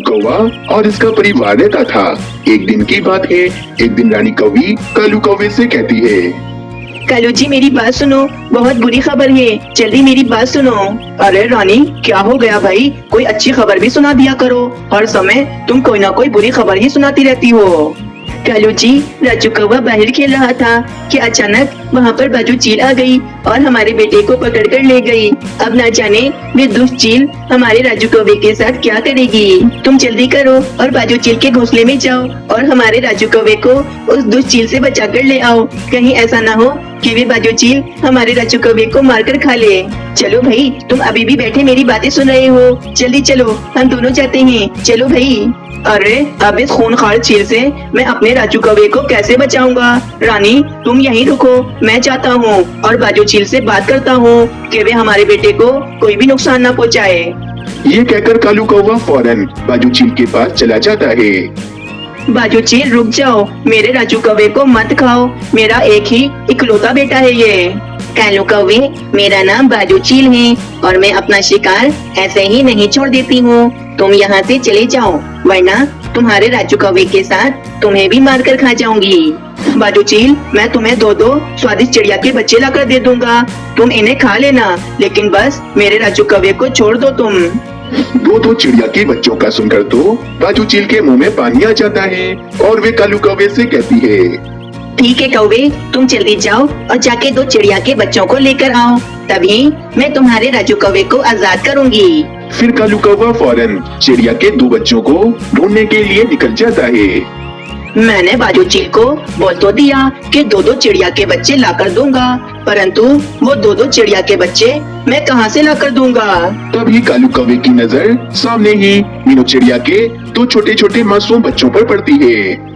कालू कौवा और इसका परिवार रहता था। एक दिन की बात है, एक दिन रानी कौवी कालू कौवे से कहती है, कालू जी मेरी बात सुनो, बहुत बुरी खबर है, जल्दी मेरी बात सुनो। अरे रानी क्या हो गया भाई, कोई अच्छी खबर भी सुना दिया करो, हर समय तुम कोई ना कोई बुरी खबर ही सुनाती रहती हो। कालू जी राजू कौवा बाहर खेल रहा था कि अचानक वहाँ पर बाजू चील आ गई और हमारे बेटे को पकड़ कर ले गई। अब ना जाने वे दुष्ट चील हमारे राजू कौवे के साथ क्या करेगी। तुम जल्दी करो और बाजू चील के घोंसले में जाओ और हमारे राजू कौवे को उस दुष्ट चील से बचा कर ले आओ। कहीं ऐसा ना हो कि वे बाजू चील हमारे राजू कौवे को मार कर खा ले। चलो भाई, तुम अभी भी बैठे मेरी बातें सुन रहे हो, जल्दी चलो, हम दोनों जाते हैं, चलो भाई। अरे अब इस खूंखार चील से मैं अपने राजू कौवे को कैसे बचाऊंगा। रानी तुम यहीं रुको, मैं जाता हूँ और बाजू चील से बात करता हूँ कि वे हमारे बेटे को कोई भी नुकसान न पहुँचाए। ये कहकर कालू कौवा फौरन बाजू चील के पास चला जाता है। बाजू चील रुक जाओ, मेरे राजू कौवे को मत खाओ, मेरा एक ही इकलौता बेटा है ये। कालू कौवे मेरा नाम बाजू चील है और मैं अपना शिकार ऐसे ही नहीं छोड़ देती हूँ। तुम यहाँ से चले जाओ वरना तुम्हारे राजू कौवे के साथ तुम्हें भी मार कर खा जाऊंगी। बाजू चील मैं तुम्हें दो स्वादिष्ट चिड़िया के बच्चे लाकर दे दूंगा, तुम इन्हें खा लेना, लेकिन बस मेरे राजू कौवे को छोड़ दो तुम। दो चिड़िया के बच्चों का सुनकर तो बाजू चील के मुंह में पानी आ जाता है और वे कालू कौवे से कहती है, ठीक है कौवे, तुम जल्दी जाओ और जाके 2 चिड़िया के बच्चों को लेकर आओ, तभी मैं तुम्हारे राजू कौवे को आजाद करूंगी। फिर कालू कौवा फौरन चिड़िया के 2 बच्चों को ढूंढने के लिए निकल जाता है। मैंने बाजू चील को बोल तो दिया कि 2 चिड़िया के बच्चे लाकर दूंगा, परंतु वो 2 चिड़िया के बच्चे मैं कहां से लाकर दूंगा। तभी कालू कौवे की नजर सामने ही मीनू चिड़िया के 2 छोटे छोटे मासूम बच्चों पर पड़ती है।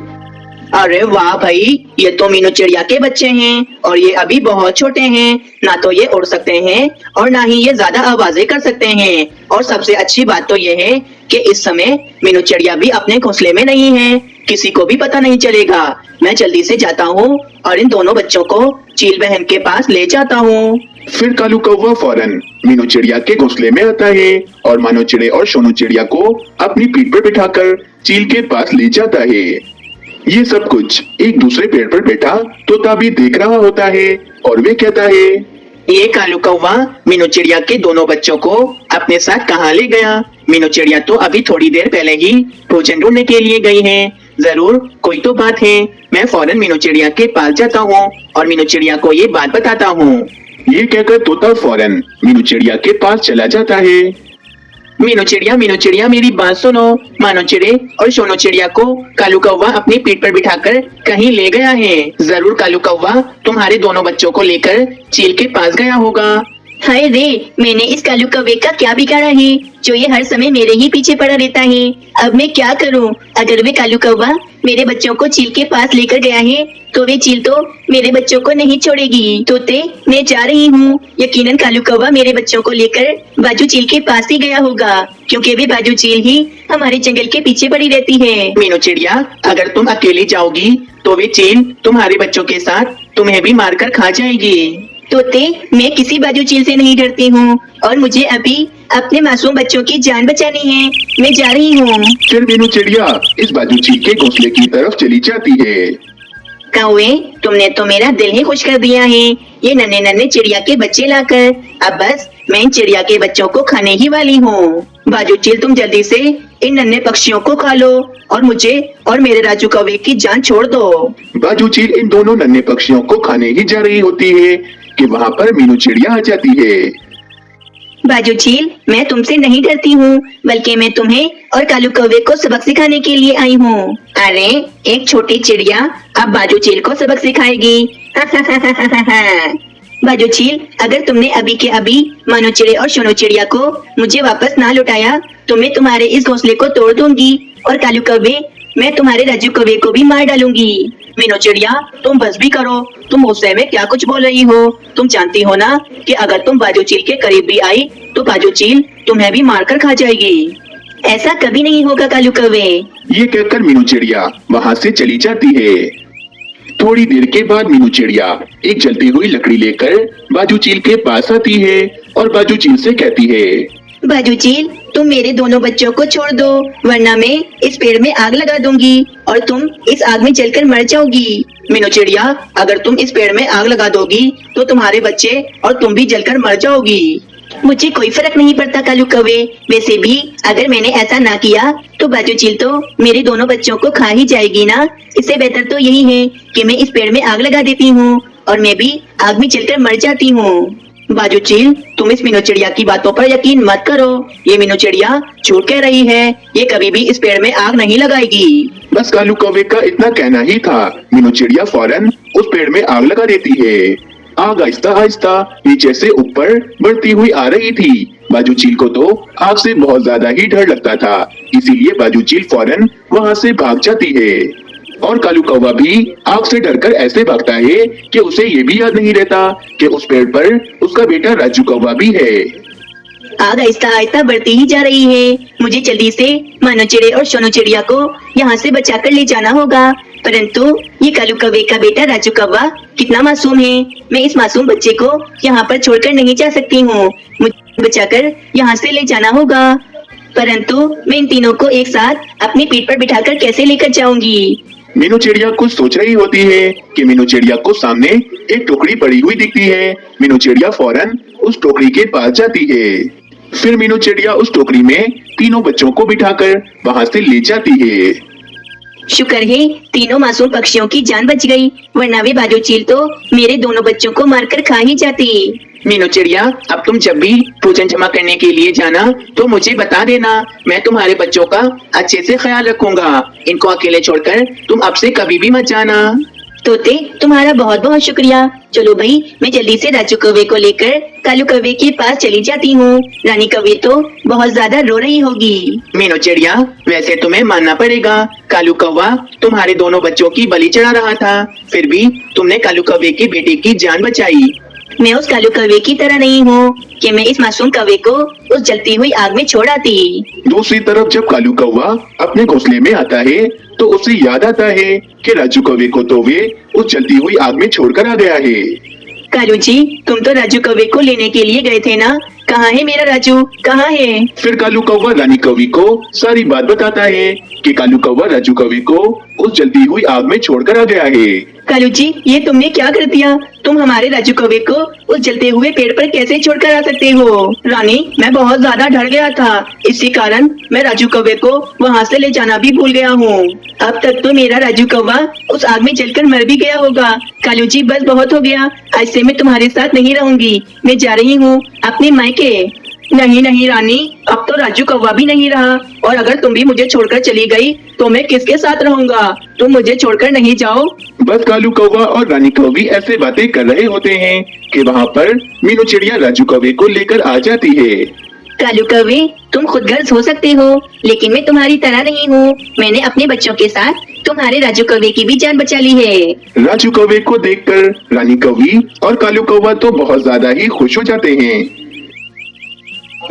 अरे वाह भाई, ये तो मीनू चिड़िया के बच्चे हैं और ये अभी बहुत छोटे हैं, ना तो ये उड़ सकते हैं और ना ही ये ज्यादा आवाजें कर सकते हैं। और सबसे अच्छी बात तो ये है कि इस समय मीनू चिड़िया भी अपने घोंसले में नहीं है, किसी को भी पता नहीं चलेगा। मैं जल्दी से जाता हूँ और इन दोनों बच्चों को चील बहन के पास ले जाता हूँ। फिर कालू कौवा फौरन मीनू चिड़िया के घोंसले में आता है और मानो चिड़े और सोनू चिड़िया को अपनी पीठ पर बिठाकर चील के पास ले जाता है। ये सब कुछ एक दूसरे पेड़ पर बैठा तोता भी देख रहा होता है और वे कहता है, ये कालू कौवा मीनू चिड़िया के दोनों बच्चों को अपने साथ कहाँ ले गया। मीनू चिड़िया तो अभी थोड़ी देर पहले ही भोजन ढूंढने के लिए गई हैं, जरूर कोई तो बात है। मैं फौरन मीनू चिड़िया के पास जाता हूँ और मीनू चिड़िया को ये बात बताता हूँ। ये कहकर तोता फौरन मीनू चिड़िया के पास चला जाता है। मीनू चिड़िया मेरी बात सुनो। मानो चिड़े और सोनू चिड़िया को कालू कौवा अपनी पीठ पर बिठाकर कहीं ले गया है। जरूर कालू कौवा तुम्हारे दोनों बच्चों को लेकर चील के पास गया होगा। हाय रे, मैंने इस कालू कौवे का क्या बिगाड़ा है जो ये हर समय मेरे ही पीछे पड़ा रहता है। अब मैं क्या करूं? अगर वे कालू कौवा मेरे बच्चों को चील के पास लेकर गया है तो वे चील तो मेरे बच्चों को नहीं छोड़ेगी। तोते मैं जा रही हूँ। यकीनन कालू कौवा मेरे बच्चों को लेकर बाजू चील के पास ही गया होगा, क्योंकि वे बाजू चील ही हमारे जंगल के पीछे पड़ी रहती है। मीनू चिड़िया अगर तुम अकेली जाओगी तो वे चील तुम्हारे बच्चों के साथ तुम्हें भी मारकर खा जाएगी। तोते मैं किसी बाजू चील से नहीं डरती हूँ और मुझे अभी अपने मासूम बच्चों की जान बचानी है। मैं जा रही हूँ। फिर मीनू चिड़िया इस बाजू चील के घोंसले की तरफ चली जाती है। कौवे तुमने तो मेरा दिल ही खुश कर दिया है, ये नन्हे नन्हे चिड़िया के बच्चे लाकर। अब बस मैं इन चिड़िया के बच्चों को खाने ही वाली हूँ। बाजू चील तुम जल्दी से इन नन्हे पक्षियों को खा लो और मुझे और मेरे राजू कौवे की जान छोड़ दो। बाजू चील इन दोनों नन्हे पक्षियों को खाने ही जा रही होती है कि वहाँ पर मीनू चिड़िया आ जाती है। बाजू चील मैं तुमसे नहीं डरती हूँ, बल्कि मैं तुम्हें और कालू कौवे को सबक सिखाने के लिए आई हूँ। अरे एक छोटी चिड़िया अब बाजू चील को सबक सिखाएगी। बाजू चील अगर तुमने अभी के अभी मानो चिड़े और सोनू चिड़िया को मुझे वापस ना लौटाया तो मैं तुम्हारे इस घोंसले को तोड़ दूंगी और कालू कौवे मैं तुम्हारे राजू कौवे को भी मार डालूंगी। मीनू चिड़िया तुम बस भी करो, तुम गुस्से में क्या कुछ बोल रही हो। तुम जानती हो ना कि अगर तुम बाजू चील के करीब भी आई तो बाजू चील तुम्हें भी मारकर खा जाएगी। ऐसा कभी नहीं होगा कालू कौवे। ये कहकर मीनू चिड़िया वहाँ से चली जाती है। थोड़ी देर के बाद मीनू चिड़िया एक जलती हुई लकड़ी लेकर बाजू चील के पास आती है और बाजू चील से कहती है, बाजू चील तुम मेरे दोनों बच्चों को छोड़ दो, वरना मैं इस पेड़ में आग लगा दूंगी और तुम इस आग में जलकर मर जाओगी। मीनू चिड़िया, अगर तुम इस पेड़ में आग लगा दोगी तो तुम्हारे बच्चे और तुम भी जलकर मर जाओगी। मुझे कोई फर्क नहीं पड़ता कालू कौवे, वैसे भी अगर मैंने ऐसा ना किया तो बाजू चील तो मेरे दोनों बच्चों को खा ही जाएगी ना। इससे बेहतर तो यही है कि मैं इस पेड़ में आग लगा देती हूँ और मैं भी आग में जलकर मर जाती हूँ। बाजू चील, तुम इस मीनू चिड़िया की बातों पर यकीन मत करो। ये मीनू चिड़िया झूठ कह रही है, ये कभी भी इस पेड़ में आग नहीं लगाएगी। बस कालू कौवे का इतना कहना ही था। मीनू चिड़िया फौरन उस पेड़ में आग लगा देती है। आग आहिस्ता आहिस्ता नीचे से ऊपर बढ़ती हुई आ रही थी। बाजू चील को तो आग से बहुत ज्यादा ही डर लगता था, इसीलिए बाजू चील फौरन वहाँ से भाग जाती है। और कालू कौवा भी आग से डरकर ऐसे भागता है कि उसे ये भी याद नहीं रहता कि उस पेड़ पर उसका बेटा राजू कौवा भी है। आग आहिस्ता आहिस्ता बढ़ती ही जा रही है। मुझे जल्दी से मानो चिड़े और सोनू चिड़िया को यहाँ से बचाकर ले जाना होगा, परंतु ये कालू कौवे का बेटा राजू कौवा कितना मासूम है। मैं इस मासूम बच्चे को यहाँ पर छोड़कर नहीं जा सकती हूँ। मुझे बचाकर यहाँ से ले जाना होगा, परंतु मैं इन तीनों को एक साथ अपनी पीठ पर बिठाकर कैसे लेकर जाऊंगी। मीनू चिड़िया कुछ सोच रही होती है कि मीनू चिड़िया को सामने एक टोकरी पड़ी हुई दिखती है। मीनू चिड़िया फौरन उस टोकरी के पास जाती है। फिर मीनू चिड़िया उस टोकरी में तीनों बच्चों को बिठाकर वहाँ से ले जाती है। शुक्र है तीनों मासूम पक्षियों की जान बच गई, वरना वे बाजू चील तो मेरे दोनों बच्चों को मारकर खा ही जाती। मीनू चिड़िया, अब तुम जब भी भोजन जमा करने के लिए जाना तो मुझे बता देना, मैं तुम्हारे बच्चों का अच्छे से ख्याल रखूंगा। इनको अकेले छोड़कर तुम अब से कभी भी मत जाना। तोते, तुम्हारा बहुत बहुत शुक्रिया। चलो भाई, मैं जल्दी से राजू कौवे को लेकर कालू कौवे के पास चली जाती हूँ। रानी कौवे तो बहुत ज्यादा रो रही होगी। मीनू चिड़िया, वैसे तुम्हें मानना पड़ेगा, कालू कौवा तुम्हारे दोनों बच्चों की बलि चढ़ा रहा था, फिर भी तुमने कालू कौवे के बेटे की जान बचाई। मैं उस कालू कौवे की तरह नहीं हूँ कि मैं इस मासूम कौवे को उस जलती हुई आग में छोड़ आती। दूसरी तरफ जब कालू कौवा अपने घोंसले में आता है तो उसे याद आता है कि राजू कौवे को तो वे उस जलती हुई आग में छोड़कर आ गया है। कालू जी, तुम तो राजू कौवे को लेने के लिए गए थे ना, कहाँ है मेरा राजू, कहाँ है? फिर कालू कौवा रानी कौवी को सारी बात बताता है कि कालू कौवा राजू कौवे को उस जलती हुई आग में छोड़कर आ गया है। कालू जी, ये तुमने क्या कर दिया? तुम हमारे राजू कौवे को उस जलते हुए पेड़ पर कैसे छोड़कर आ सकते हो? रानी, मैं बहुत ज्यादा डर गया था, इसी कारण मैं राजू कौवे को वहाँ से ले जाना भी भूल गया हूँ। अब तक तो मेरा राजू कौवा उस आग में जलकर मर भी गया होगा। कालू जी, बस बहुत हो गया, आज से मैं तुम्हारे साथ नहीं रहूंगी, मैं जा रही हूँ अपने मायके। नहीं नहीं रानी, अब तो राजू कौवा भी नहीं रहा, और अगर तुम भी मुझे छोड़कर चली गई तो मैं किसके साथ रहूंगा? तुम मुझे छोड़कर नहीं जाओ। बस कालू कौवा और रानी कौवी ऐसे बातें कर रहे होते हैं कि वहाँ पर मीनू चिड़िया राजू कौवे को लेकर आ जाती है। कालू कौवे, तुम खुदगर्ज हो सकते हो, लेकिन मैं तुम्हारी तरह नहीं हूँ। मैंने अपने बच्चों के साथ तुम्हारे राजू कौवे की भी जान बचा ली है। राजू कौवे को देखकर रानी कौवी और कालू कौवा तो बहुत ज्यादा ही खुश हो जाते हैं।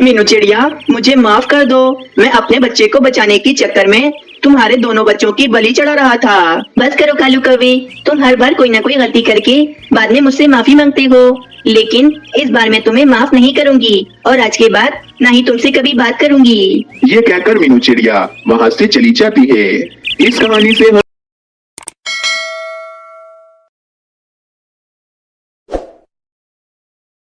मीनू चिड़िया, मुझे माफ कर दो, मैं अपने बच्चे को बचाने के चक्कर में तुम्हारे दोनों बच्चों की बलि चढ़ा रहा था। बस करो कालू कौवे, तुम हर बार कोई ना कोई गलती करके बाद में मुझसे माफी मांगते हो, लेकिन इस बार मैं तुम्हें माफ नहीं करूंगी और आज के बाद ना ही तुमसे कभी बात करूंगी। ये कहकर मीनू चिड़िया वहाँ से चली जाती है। इस कहानी से